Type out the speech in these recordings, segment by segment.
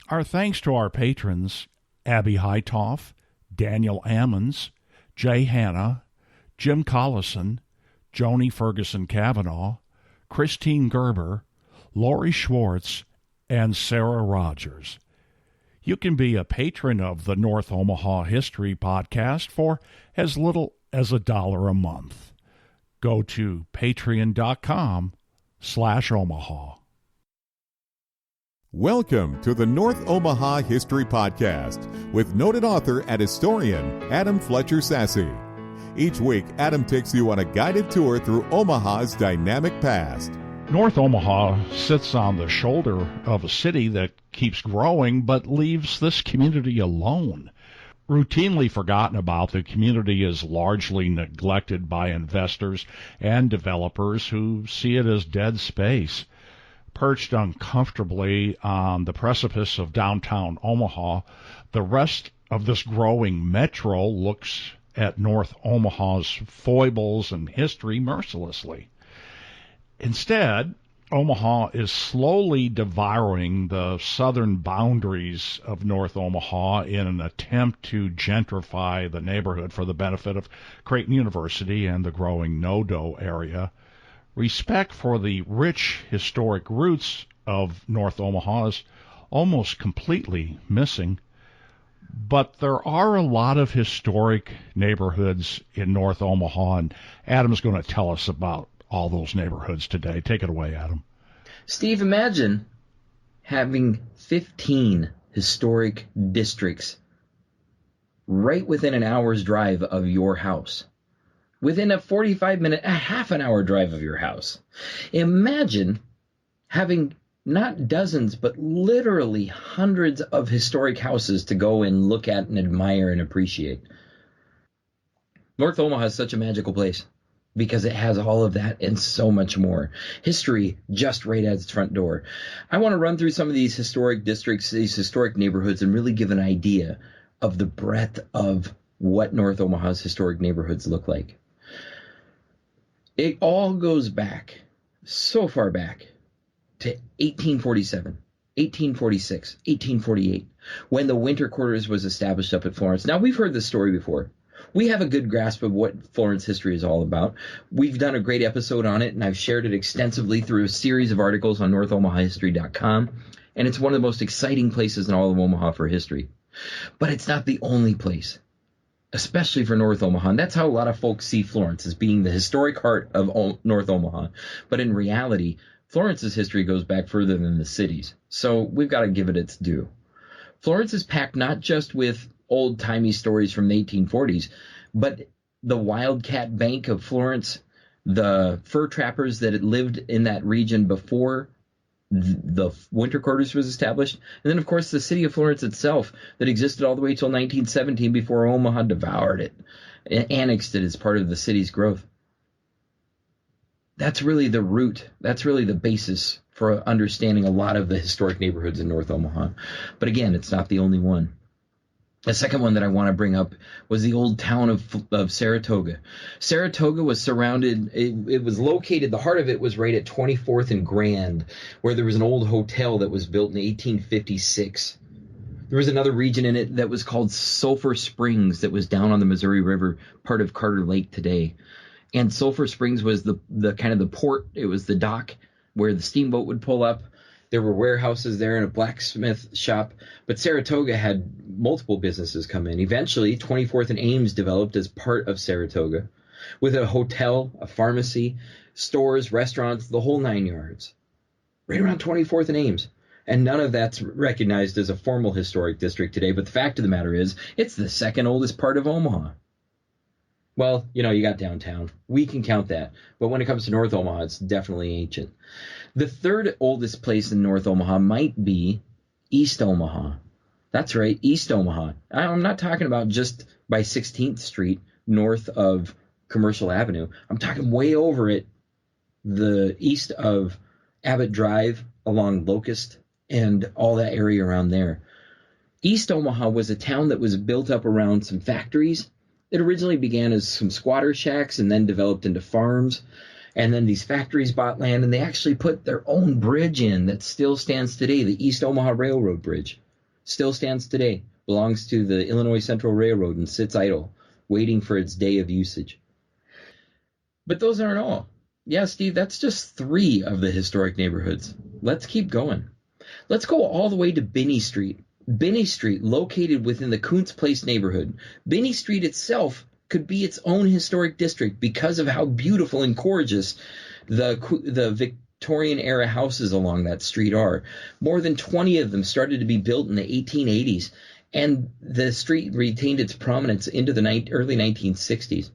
Our thanks to our patrons, Abby Hightoff, Daniel Ammons, Jay Hanna, Jim Collison, Joni Ferguson Cavanaugh, Christine Gerber, Lori Schwartz, and Sarah Rogers. You can be a patron of the North Omaha History Podcast for as little as $1 a month. Go to patreon.com/Omaha. Welcome to the North Omaha History Podcast with noted author and historian Adam Fletcher Sassy. Each week, Adam takes you on a guided tour through Omaha's dynamic past. North Omaha sits on the shoulder of a city that keeps growing but leaves this community alone. Routinely forgotten about, the community is largely neglected by investors and developers who see it as dead space. Perched uncomfortably on the precipice of downtown Omaha, the rest of this growing metro looks at North Omaha's foibles and history mercilessly. Instead, Omaha is slowly devouring the southern boundaries of North Omaha in an attempt to gentrify the neighborhood for the benefit of Creighton University and the growing NoDo area. Respect for the rich historic roots of North Omaha is almost completely missing. But there are a lot of historic neighborhoods in North Omaha, and Adam's going to tell us about all those neighborhoods today. Take it away, Adam. Steve, imagine having 15 historic districts right within an hour's drive of your house. Within a 45-minute, a half an hour drive of your house. Imagine having not dozens, but literally hundreds of historic houses to go and look at and admire and appreciate. North Omaha is such a magical place because it has all of that and so much more. History just right at its front door. I want to run through some of these historic districts, these historic neighborhoods, and really give an idea of the breadth of what North Omaha's historic neighborhoods look like. It all goes back, so far back, to 1847, 1846, 1848, when the winter quarters was established up at Florence. Now, we've heard this story before. We have a good grasp of what Florence history is all about. We've done a great episode on it, and I've shared it extensively through a series of articles on NorthOmahaHistory.com, and it's one of the most exciting places in all of Omaha for history. But it's not the only place, especially for North Omaha, and that's how a lot of folks see Florence, as being the historic heart of North Omaha. But in reality, Florence's history goes back further than the cities, so we've got to give it its due. Florence is packed not just with old-timey stories from the 1840s, but the wildcat bank of Florence, the fur trappers that had lived in that region before the winter quarters was established, and then, of course, the city of Florence itself that existed all the way until 1917 before Omaha devoured it, annexed it as part of the city's growth. That's really the root. That's really the basis for understanding a lot of the historic neighborhoods in North Omaha. But again, it's not the only one. The second one that I want to bring up was the old town of Saratoga. Saratoga was surrounded, it was located, the heart of it was right at 24th and Grand, where there was an old hotel that was built in 1856. There was another region in it that was called Sulphur Springs that was down on the Missouri River, part of Carter Lake today. And Sulphur Springs was the kind of the port, it was the dock where the steamboat would pull up. There were warehouses there and a blacksmith shop, but Saratoga had multiple businesses come in. Eventually, 24th and Ames developed as part of Saratoga, with a hotel, a pharmacy, stores, restaurants, the whole 9 yards, right around 24th and Ames. And none of that's recognized as a formal historic district today, but the fact of the matter is, it's the second oldest part of Omaha. Well, you got downtown. We can count that. But when it comes to North Omaha, it's definitely ancient. The third oldest place in North Omaha might be East Omaha. That's right, East Omaha. I'm not talking about just by 16th Street north of Commercial Avenue. I'm talking way over it, the east of Abbott Drive along Locust and all that area around there. East Omaha was a town that was built up around some factories. It originally began as some squatter shacks and then developed into farms. And then these factories bought land, and they actually put their own bridge in that still stands today, the East Omaha Railroad Bridge. still stands today, belongs to the Illinois Central Railroad and sits idle, waiting for its day of usage. But those aren't all. Yeah, Steve, that's just 3 of the historic neighborhoods. Let's keep going. Let's go all the way to Binney Street. Binney Street, located within the Kuntz Place neighborhood. Binney Street itself could be its own historic district because of how beautiful and gorgeous the Victorian-era houses along that street are. More than 20 of them started to be built in the 1880s, and the street retained its prominence into the early 1960s.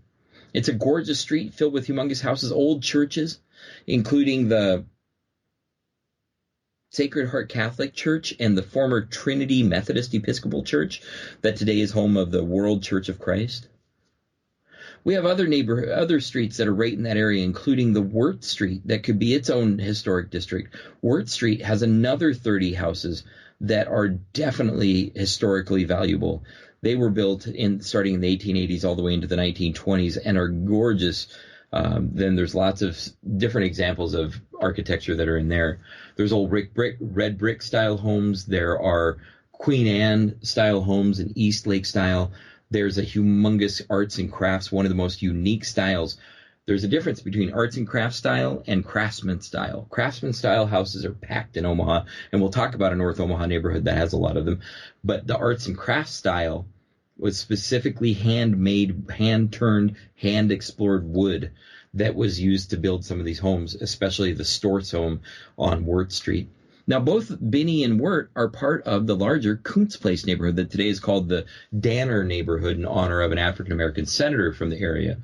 It's a gorgeous street filled with humongous houses, old churches, including the Sacred Heart Catholic Church and the former Trinity Methodist Episcopal Church that today is home of the World Church of Christ. We have other streets that are right in that area, including the Wirt Street that could be its own historic district. Wirt Street has another 30 houses that are definitely historically valuable. They were built starting in the 1880s all the way into the 1920s and are gorgeous. Then there's lots of different examples of architecture that are in there. There's old red brick style homes. There are Queen Anne style homes and East Lake style. There's a humongous arts and crafts, one of the most unique styles. There's a difference between arts and crafts style and craftsman style. Craftsman style houses are packed in Omaha, and we'll talk about a North Omaha neighborhood that has a lot of them. But the arts and crafts style was specifically handmade, hand-turned, hand-explored wood that was used to build some of these homes, especially the Stortz home on Wirt Street. Now, both Binney and Wirt are part of the larger Kuntz Place neighborhood that today is called the Danner neighborhood in honor of an African-American senator from the area.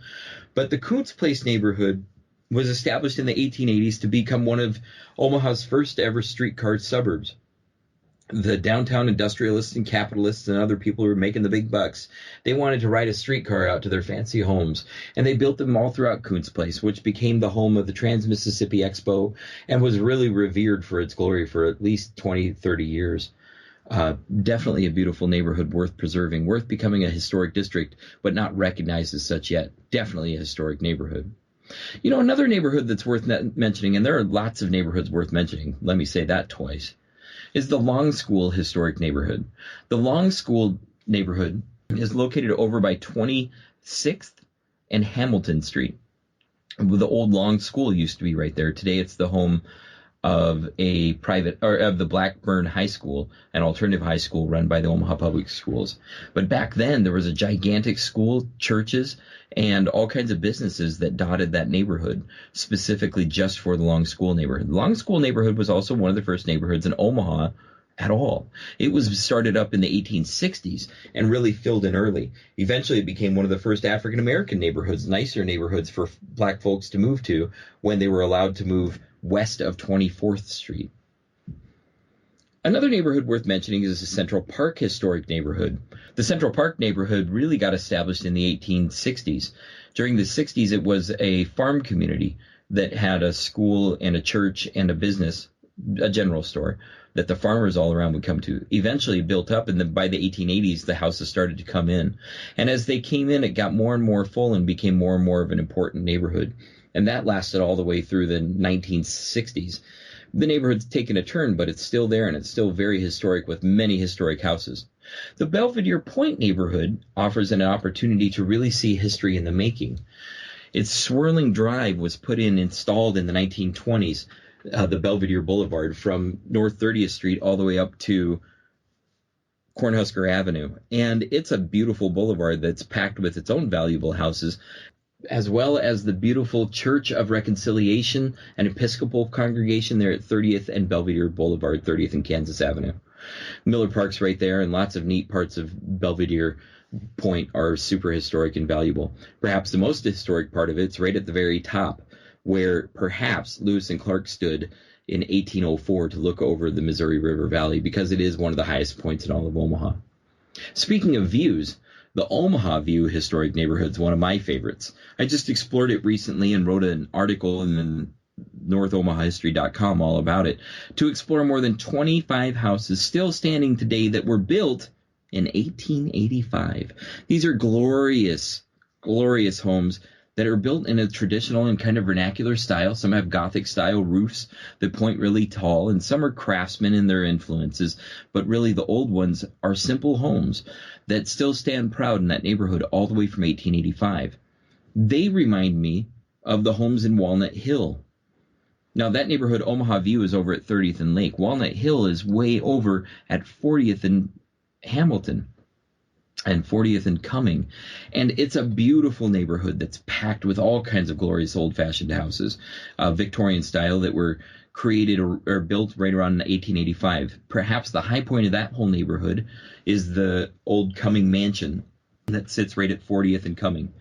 But the Kuntz Place neighborhood was established in the 1880s to become one of Omaha's first ever streetcar suburbs. The downtown industrialists and capitalists and other people who were making the big bucks, they wanted to ride a streetcar out to their fancy homes. And they built them all throughout Kuntz Place, which became the home of the Trans-Mississippi Expo and was really revered for its glory for at least 20, 30 years. Definitely a beautiful neighborhood worth preserving, worth becoming a historic district, but not recognized as such yet. Definitely a historic neighborhood. You know, another neighborhood that's worth mentioning, and there are lots of neighborhoods worth mentioning, let me say that twice, is the Long School historic neighborhood. The Long School neighborhood is located over by 26th and Hamilton Street. The old Long School used to be right there. Today it's the home of of the Blackburn High School, an alternative high school run by the Omaha Public Schools. But back then there was a gigantic school, churches, and all kinds of businesses that dotted that neighborhood, specifically just for the Long School neighborhood. The Long School neighborhood was also one of the first neighborhoods in Omaha at all. It was started up in the 1860s and really filled in early. Eventually it became one of the first African-American neighborhoods, nicer neighborhoods for black folks to move to when they were allowed to move west of 24th Street. Another neighborhood worth mentioning is the Central Park historic neighborhood. The Central Park neighborhood really got established in the 1860s. During the 60s, it was a farm community that had a school and a church and a business, a general store, that the farmers all around would come to. Eventually built up, and then by the 1880s, the houses started to come in. And as they came in, it got more and more full and became more and more of an important neighborhood. And that lasted all the way through the 1960s. The neighborhood's taken a turn, but it's still there, and it's still very historic with many historic houses. The Belvedere Point neighborhood offers an opportunity to really see history in the making. Its swirling drive was installed in the 1920s, the Belvedere Boulevard, from North 30th Street all the way up to Cornhusker Avenue. And it's a beautiful boulevard that's packed with its own valuable houses, as well as the beautiful Church of Reconciliation and Episcopal congregation there at 30th and Belvedere Boulevard, 30th and Kansas Avenue. Miller Park's right there, and lots of neat parts of Belvedere Point are super historic and valuable. Perhaps the most historic part of it's right at the very top, where perhaps Lewis and Clark stood in 1804 to look over the Missouri River Valley, because it is one of the highest points in all of Omaha. Speaking of views, the Omaha View historic neighborhood is one of my favorites. I just explored it recently and wrote an article in NorthOmahaHistory.com all about it, to explore more than 25 houses still standing today that were built in 1885. These are glorious, glorious homes that are built in a traditional and kind of vernacular style. Some have Gothic style roofs that point really tall, and some are craftsmen in their influences. But really the old ones are simple homes that still stand proud in that neighborhood all the way from 1885. They remind me of the homes in Walnut Hill. Now, that neighborhood, Omaha View, is over at 30th and Lake. Walnut Hill is way over at 40th and Hamilton and 40th and Cumming. And it's a beautiful neighborhood that's packed with all kinds of glorious old-fashioned houses, Victorian style, that were created or built right around 1885. Perhaps the high point of that whole neighborhood is the old Cumming Mansion that sits right at 40th and Cumming.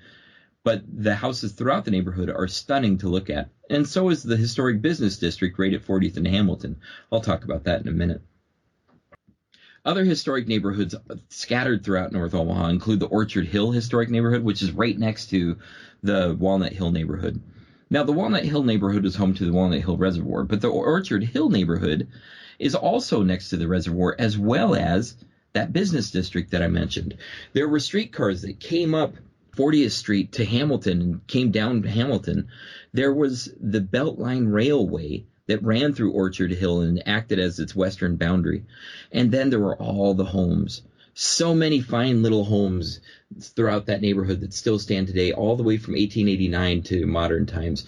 But the houses throughout the neighborhood are stunning to look at. And so is the historic business district right at 40th and Hamilton. I'll talk about that in a minute. Other historic neighborhoods scattered throughout North Omaha include the Orchard Hill historic neighborhood, which is right next to the Walnut Hill neighborhood. Now, the Walnut Hill neighborhood is home to the Walnut Hill Reservoir, but the Orchard Hill neighborhood is also next to the reservoir, as well as that business district that I mentioned. There were streetcars that came up 40th Street to Hamilton and came down to Hamilton. There was the Beltline Railway that ran through Orchard Hill and acted as its western boundary. And then there were all the homes. So many fine little homes throughout that neighborhood that still stand today, all the way from 1889 to modern times.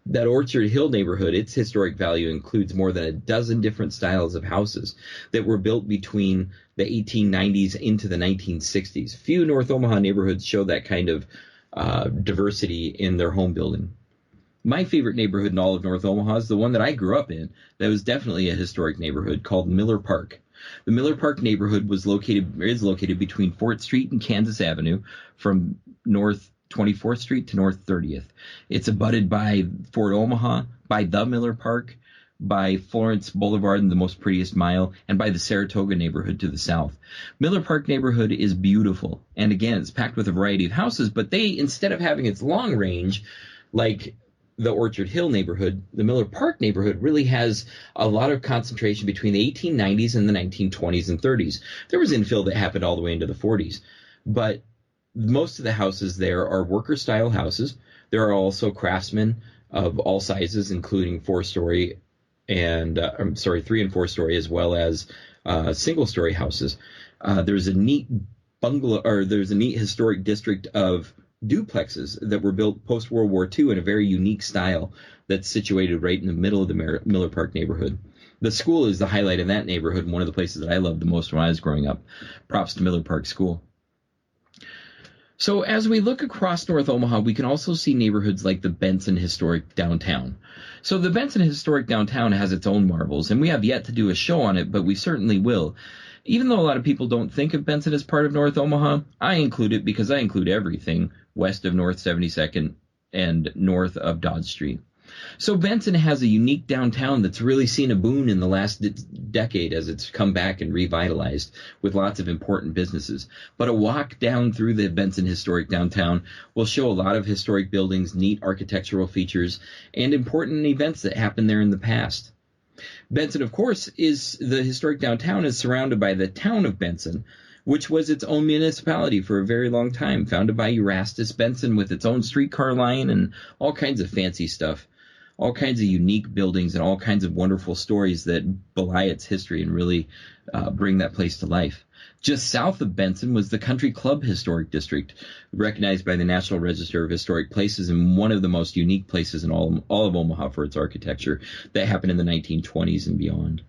That Orchard Hill neighborhood, its historic value includes more than a dozen different styles of houses that were built between the 1890s into the 1960s. Few North Omaha neighborhoods show that kind of diversity in their home building. My favorite neighborhood in all of North Omaha is the one that I grew up in. That was definitely a historic neighborhood called Miller Park. The Miller Park neighborhood is located between Fort Street and Kansas Avenue from North 24th Street to North 30th. It's abutted by Fort Omaha, by the Miller Park, by Florence Boulevard and the Most Prettiest Mile, and by the Saratoga neighborhood to the south. Miller Park neighborhood is beautiful. And again, it's packed with a variety of houses, but they, instead of having its long range like the Orchard Hill neighborhood, the Miller Park neighborhood really has a lot of concentration between the 1890s and the 1920s and 30s. There was infill that happened all the way into the 40s, but most of the houses there are worker-style houses. There are also craftsmen of all sizes, including 3 and 4-story, as well as single-story houses. There's a neat historic district of duplexes that were built post-World War II in a very unique style that's situated right in the middle of the Miller Park neighborhood. The school is the highlight in that neighborhood, and one of the places that I loved the most when I was growing up. Props to Miller Park School. So as we look across North Omaha, we can also see neighborhoods like the Benson Historic Downtown. So the Benson Historic Downtown has its own marvels, and we have yet to do a show on it, but we certainly will. Even though a lot of people don't think of Benson as part of North Omaha, I include it because I include everything west of North 72nd and north of Dodge Street. So Benson has a unique downtown that's really seen a boon in the last decade as it's come back and revitalized with lots of important businesses. But a walk down through the Benson Historic Downtown will show a lot of historic buildings, neat architectural features, and important events that happened there in the past. Benson, of course, the historic downtown is surrounded by the town of Benson, which was its own municipality for a very long time, founded by Erastus Benson with its own streetcar line and all kinds of fancy stuff. All kinds of unique buildings and all kinds of wonderful stories that belie its history and really bring that place to life. Just south of Benson was the Country Club Historic District, recognized by the National Register of Historic Places and one of the most unique places in all of Omaha for its architecture. That happened in the 1920s and beyond.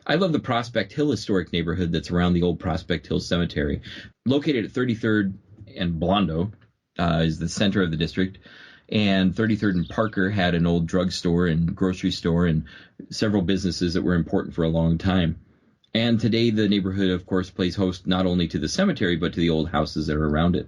I love the Prospect Hill historic neighborhood that's around the old Prospect Hill Cemetery. Located at 33rd and Blondo is the center of the district. And 33rd and Parker had an old drugstore and grocery store and several businesses that were important for a long time. And today the neighborhood, of course, plays host not only to the cemetery, but to the old houses that are around it.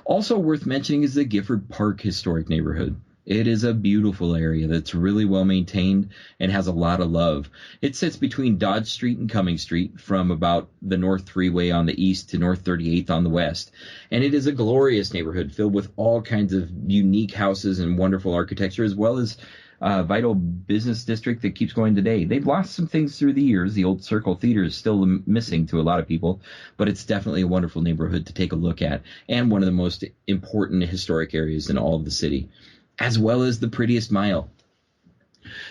Also worth mentioning is the Gifford Park historic neighborhood. It is a beautiful area that's really well maintained and has a lot of love. It sits between Dodge Street and Cumming Street from about the North Freeway on the east to North 38th on the west. And it is a glorious neighborhood filled with all kinds of unique houses and wonderful architecture, as well as vital business district that keeps going today. They've lost some things through the years. The old Circle Theater is still missing to a lot of people, but it's definitely a wonderful neighborhood to take a look at, and one of the most important historic areas in all of the city, as well as the Prettiest Mile.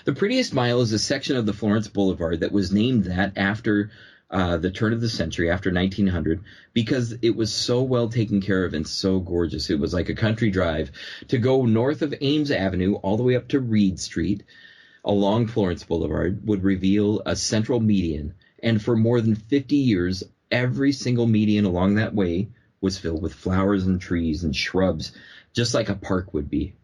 The Prettiest Mile is a section of the Florence Boulevard that was named that after the turn of the century, after 1900, because it was so well taken care of and so gorgeous. It was like a country drive. To go north of Ames Avenue all the way up to Reed Street along Florence Boulevard would reveal a central median. And for more than 50 years, every single median along that way was filled with flowers and trees and shrubs, just like a park would be.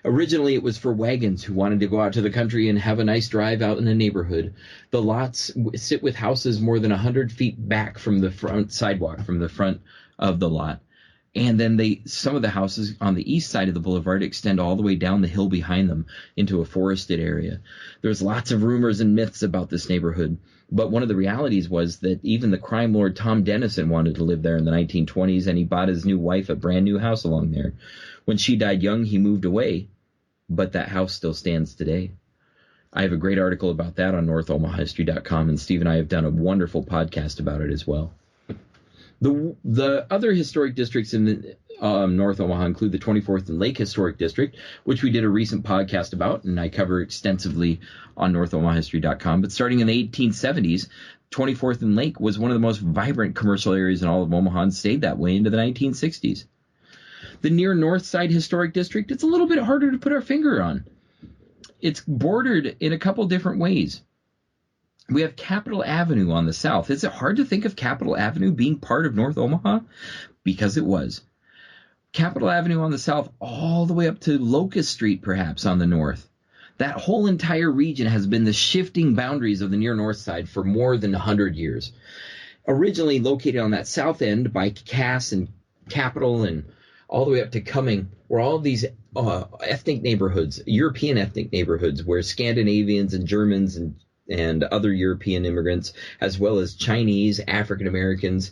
Originally, it was for wagons who wanted to go out to the country and have a nice drive out in the neighborhood. The lots sit with houses more than 100 feet back from the front sidewalk, from the front of the lot. And then some of the houses on the east side of the boulevard extend all the way down the hill behind them into a forested area. There's lots of rumors and myths about this neighborhood. But one of the realities was that even the crime lord Tom Dennison wanted to live there in the 1920s, and he bought his new wife a brand new house along there. When she died young, he moved away. But that house still stands today. I have a great article about that on NorthOmahaHistory.com, and Steve and I have done a wonderful podcast about it as well. The other historic districts in North Omaha include the 24th and Lake Historic District, which we did a recent podcast about, and I cover extensively on NorthOmahaHistory.com. But starting in the 1870s, 24th and Lake was one of the most vibrant commercial areas in all of Omaha and stayed that way into the 1960s. The near North Side Historic District, it's a little bit harder to put our finger on. It's bordered in a couple different ways. We have Capitol Avenue on the south. Is it hard to think of Capitol Avenue being part of North Omaha? Because it was. Capitol Avenue on the south all the way up to Locust Street, perhaps, on the north. That whole entire region has been the shifting boundaries of the near North Side for more than 100 years. Originally located on that south end by Cass and Capitol and all the way up to Cumming, were all of these ethnic neighborhoods, European ethnic neighborhoods, where Scandinavians and Germans and other European immigrants, as well as Chinese, African Americans,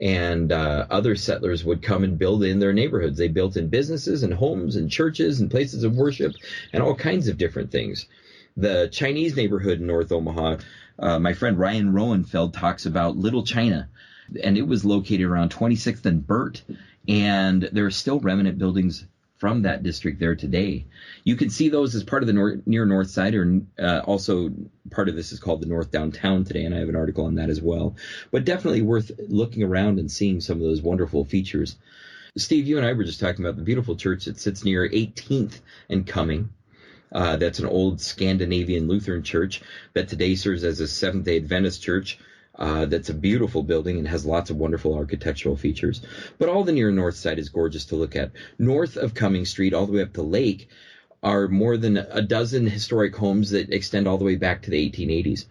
and other settlers would come and build in their neighborhoods. They built in businesses and homes and churches and places of worship and all kinds of different things. The Chinese neighborhood in North Omaha, my friend Ryan Roenfeld talks about Little China, and it was located around 26th and Burt. And there are still remnant buildings from that district there today. You can see those as part of the near North Side, or also part of this is called the North Downtown today, and I have an article on that as well. But definitely worth looking around and seeing some of those wonderful features. Steve, you and I were just talking about the beautiful church that sits near 18th and Cumming. That's an old Scandinavian Lutheran church that today serves as a Seventh-day Adventist church. That's a beautiful building and has lots of wonderful architectural features. But all the near north side is gorgeous to look at. North of Cumming Street, all the way up to Lake, are more than a dozen historic homes that extend all the way back to the 1880s.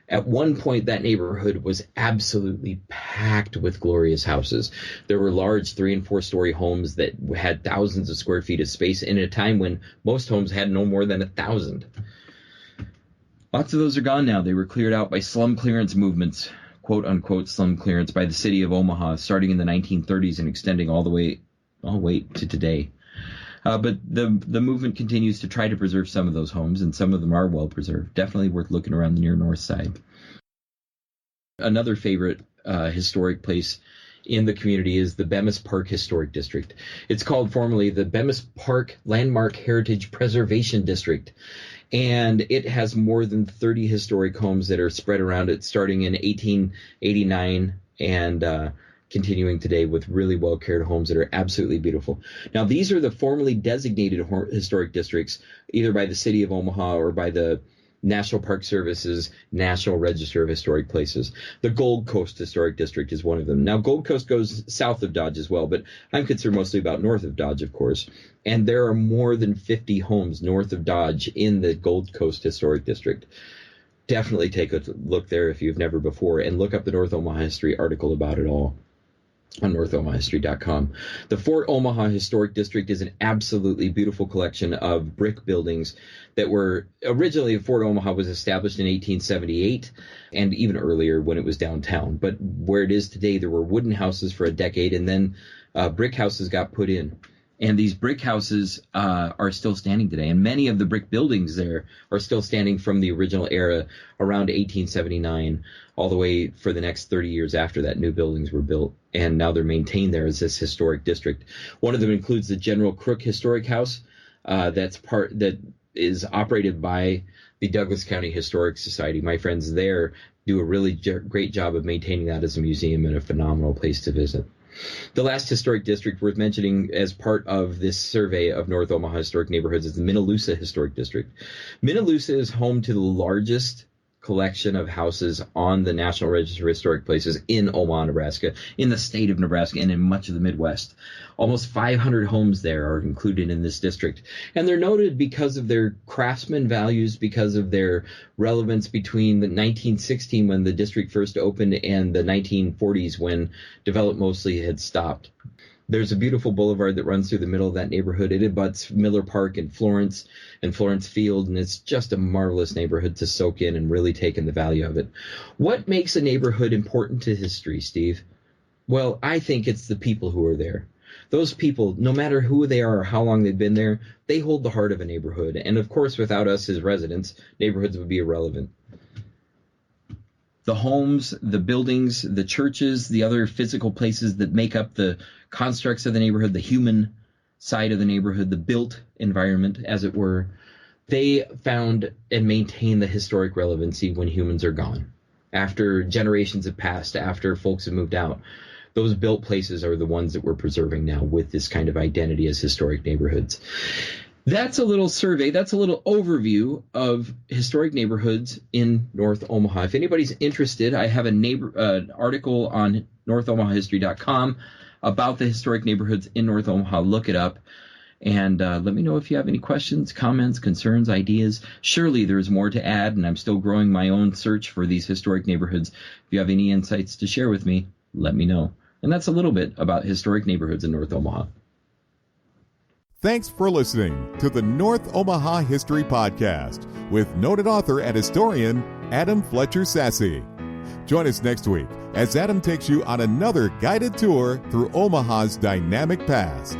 At one point, that neighborhood was absolutely packed with glorious houses. There were large 3- and 4-story homes that had thousands of square feet of space in a time when most homes had no more than 1,000. Lots of those are gone now. They were cleared out by slum clearance movements, quote-unquote slum clearance, by the city of Omaha, starting in the 1930s and extending all the way to today. But the movement continues to try to preserve some of those homes, and some of them are well preserved. Definitely worth looking around the near north side. Another favorite historic place in the community is the Bemis Park Historic District. It's called formerly the Bemis Park Landmark Heritage Preservation District. And it has more than 30 historic homes that are spread around it, starting in 1889 and continuing today with really well-cared homes that are absolutely beautiful. Now, these are the formally designated historic districts, either by the city of Omaha or by the National Park Service's National Register of Historic Places. The Gold Coast Historic District is one of them. Now, Gold Coast goes south of Dodge as well, but I'm concerned mostly about north of Dodge, of course. And there are more than 50 homes north of Dodge in the Gold Coast Historic District. Definitely take a look there if you've never before, and look up the North Omaha History article about it all on NorthOmahaHistory.com. The Fort Omaha Historic District is an absolutely beautiful collection of brick buildings that were originally, Fort Omaha was established in 1878 and even earlier when it was downtown. But where it is today, there were wooden houses for a decade, and then brick houses got put in. And these brick houses are still standing today. And many of the brick buildings there are still standing from the original era around 1879 all the way for the next 30 years after that. New buildings were built, and now they're maintained there as this historic district. One of them includes the General Crook Historic House that is operated by the Douglas County Historic Society. My friends there do a really great job of maintaining that as a museum and a phenomenal place to visit. The last historic district worth mentioning as part of this survey of North Omaha historic neighborhoods is the Minaloosa Historic District. Minaloosa is home to the largest collection of houses on the National Register of Historic Places in Omaha, Nebraska, in the state of Nebraska, and in much of the Midwest. Almost 500 homes there are included in this district. And they're noted because of their craftsman values, because of their relevance between the 1916 when the district first opened and the 1940s when development mostly had stopped. There's a beautiful boulevard that runs through the middle of that neighborhood. It abuts Miller Park and Florence Field, and it's just a marvelous neighborhood to soak in and really take in the value of it. What makes a neighborhood important to history, Steve? Well, I think it's the people who are there. Those people, no matter who they are or how long they've been there, they hold the heart of a neighborhood. And of course, without us as residents, neighborhoods would be irrelevant. The homes, the buildings, the churches, the other physical places that make up the constructs of the neighborhood, the human side of the neighborhood, the built environment, as it were, they found and maintain the historic relevancy when humans are gone. After generations have passed, after folks have moved out, those built places are the ones that we're preserving now with this kind of identity as historic neighborhoods. That's a little survey. That's a little overview of historic neighborhoods in North Omaha. If anybody's interested, I have an article on NorthOmahaHistory.com about the historic neighborhoods in North Omaha. Look it up. And let me know if you have any questions, comments, concerns, ideas. Surely there's more to add, and I'm still growing my own search for these historic neighborhoods. If you have any insights to share with me, let me know. And that's a little bit about historic neighborhoods in North Omaha. Thanks for listening to the North Omaha History Podcast with noted author and historian Adam Fletcher Sasse. Join us next week as Adam takes you on another guided tour through Omaha's dynamic past.